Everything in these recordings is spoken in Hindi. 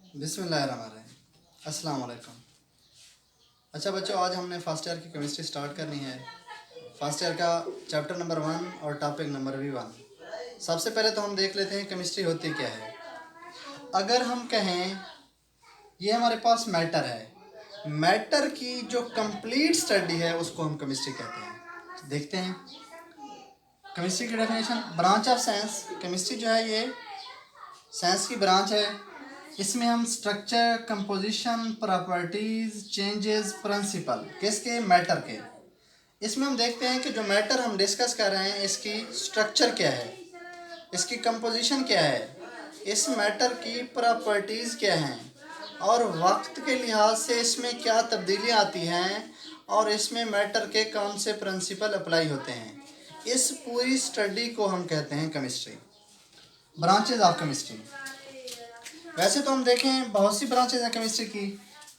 बिस्मिल्लाहिर्रहमानिर्रहीम। अस्सलाम वालेकुम। अच्छा बच्चों, आज हमने फर्स्ट ईयर की केमिस्ट्री स्टार्ट करनी है। फर्स्ट ईयर का चैप्टर नंबर 1 और टॉपिक नंबर भी 1। सबसे पहले तो हम देख लेते हैं केमिस्ट्री होती क्या है। अगर हम कहें ये हमारे पास मैटर है, मैटर की जो कंप्लीट स्टडी है उसको हम केमिस्ट्री कहते हैं। देखते हैं केमिस्ट्री की definition. Branch of science, chemistry जो है ये साइंस की ब्रांच है। इसमें हम structure, composition, properties, changes, principle किसके, मैटर के। इसमें हम देखते हैं कि जो मैटर हम डिस्कस कर रहे हैं इसकी स्ट्रक्चर क्या है, इसकी कंपोजिशन क्या है, इस मैटर की प्रॉपर्टीज क्या हैं, और वक्त के लिहाज से इसमें क्या तब्दीलियाँ आती हैं, और इसमें मैटर के कौन से प्रिंसिपल अप्लाई होते हैं। इस पूरी स्टडी को हम कहते हैं केमिस्ट्री, ब्रांचेज ऑफ केमिस्ट्री। वैसे तो हम देखें बहुत सी ब्रांचेज हैं केमिस्ट्री की,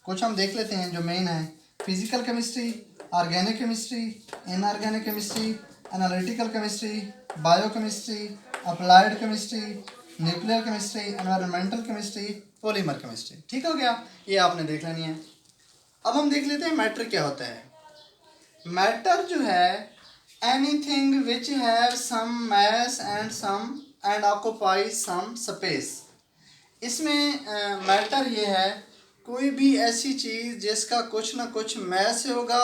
कुछ हम देख लेते हैं जो मेन है। Physical chemistry, organic chemistry, inorganic chemistry, analytical chemistry, bio chemistry, applied chemistry, nuclear chemistry, environmental chemistry, polymer chemistry. ठीक हो गया, ये आपने देख लेनी है। अब हम देख लेते हैं मैटर क्या होता है। मैटर जो है anything which have some mass and occupy some space. इसमें मैटर ये है कोई भी ऐसी चीज़ जिसका कुछ ना कुछ मैस होगा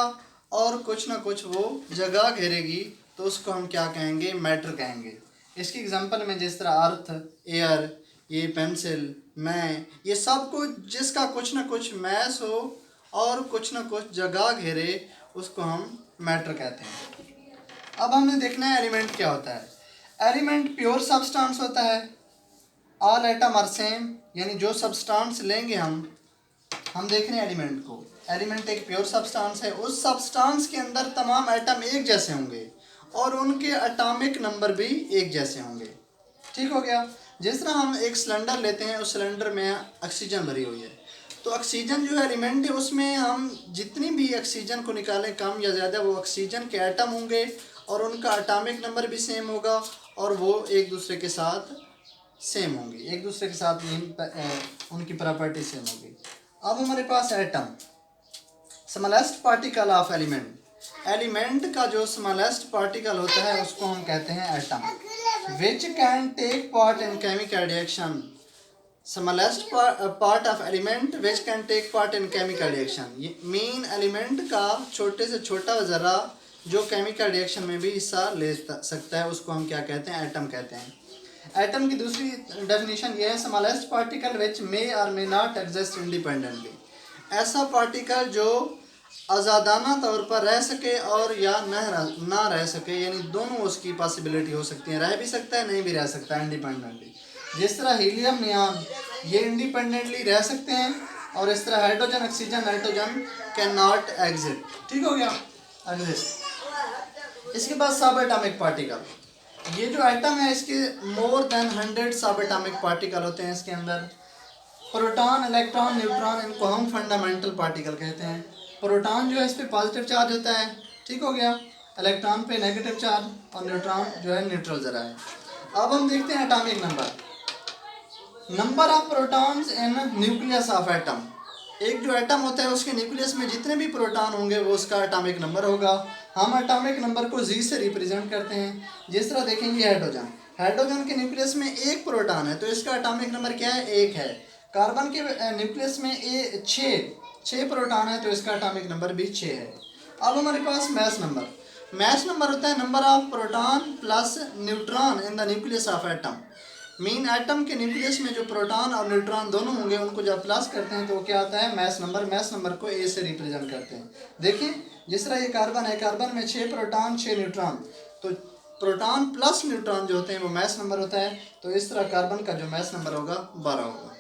और कुछ ना कुछ वो जगह घेरेगी, तो उसको हम क्या कहेंगे, मैटर कहेंगे। इसकी एग्जांपल में जिस तरह अर्थ, एयर, ये पेंसिल, मैं, ये सब कुछ जिसका कुछ ना कुछ मैस हो और कुछ ना कुछ जगह घेरे उसको हम मैटर कहते हैं। अब हमने देखना है एलिमेंट क्या होता है। एलिमेंट प्योर सब्सटेंस होता है। ऑल एटम आर सेम, यानी जो सब्सटेंस लेंगे हम देख रहे हैं एलिमेंट को। एलिमेंट एक प्योर सब्सटेंस है, उस सब्सटेंस के अंदर तमाम एटम एक जैसे होंगे और उनके एटॉमिक नंबर भी एक जैसे होंगे। ठीक हो गया। जिस तरह हम एक सिलेंडर लेते हैं, उस सिलेंडर में ऑक्सीजन भरी हुई है, तो ऑक्सीजन जो एलिमेंट है उसमें हम जितनी भी ऑक्सीजन को निकालें कम या ज़्यादा, वो ऑक्सीजन के एटम होंगे और उनका एटॉमिक नंबर भी सेम होगा और वो एक दूसरे के साथ सेम होंगी, एक दूसरे के साथ उनकी प्रॉपर्टी सेम होगी। अब हमारे पास atom, smallest particle of element. Element का जो स्मॉलेस्ट पार्टिकल होता है उसको हम कहते हैं atom. Which can take part in chemical reaction. Smallest part of element which can take part in chemical reaction. ये मेन एलिमेंट का छोटे से छोटा ज़रा जो केमिकल रिएक्शन में भी हिस्सा ले सकता है उसको हम क्या कहते हैं, एटम कहते हैं। एटम की दूसरी डेफिनेशन ये है, स्मॉलेस्ट पार्टिकल विच मे और मे नॉट एग्जिस्ट इंडिपेंडेंटली। ऐसा पार्टिकल जो आज़ादाना तौर पर रह सके और या ना रह सके, यानी दोनों उसकी पॉसिबिलिटी हो सकती है, रह भी सकता है नहीं भी रह सकता है इंडिपेंडेंटली। जिस तरह हीलियम, नियॉन, ये इंडिपेंडेंटली रह सकते हैं, और इस तरह hydrogen, oxygen, nitrogen can not exit. ठीक हो गया, एग्जिस्ट। इसके बाद सब एटॉमिक पार्टिकल। ये जो एटम है इसके मोर देन 100 सब एटॉमिक पार्टिकल होते हैं इसके अंदर। प्रोटॉन, इलेक्ट्रॉन, न्यूट्रॉन, इनको हम फंडामेंटल पार्टिकल कहते हैं। प्रोटॉन जो है इस पे पॉजिटिव चार्ज होता है, ठीक हो गया। इलेक्ट्रॉन पे नेगेटिव चार्ज और न्यूट्रॉन जो है न्यूट्रल जरा है। अब हम देखते हैं atomic number of protons in nucleus of atom. एक जो एटम होता है उसके न्यूक्लियस में जितने भी प्रोटॉन होंगे वो उसका एटॉमिक नंबर होगा। हम एटॉमिक नंबर को जी से रिप्रेजेंट करते हैं। जिस तरह देखेंगे हाइड्रोजन, हाइड्रोजन के न्यूक्लियस में एक प्रोटॉन है तो इसका एटॉमिक नंबर क्या है, 1 है। कार्बन के न्यूक्लियस में 6 प्रोटॉन है तो इसका एटॉमिक नंबर भी 6 है। अब हमारे पास मैस नंबर। मैस नंबर होता है number of proton plus neutron in the nucleus of atom. Mean atom के न्यूक्लियस में जो प्रोटॉन और न्यूट्रॉन दोनों होंगे उनको जब प्लस करते हैं तो क्या आता है, मैस नंबर। मैस नंबर को ए से रिप्रेजेंट करते हैं। देखिए जिस तरह ये कार्बन है, कार्बन में 6 प्रोटॉन 6 न्यूट्रॉन, तो प्रोटॉन प्लस न्यूट्रॉन जो होते हैं वो मैस नंबर होता है। तो इस तरह कार्बन का जो मैस नंबर होगा 12 होगा।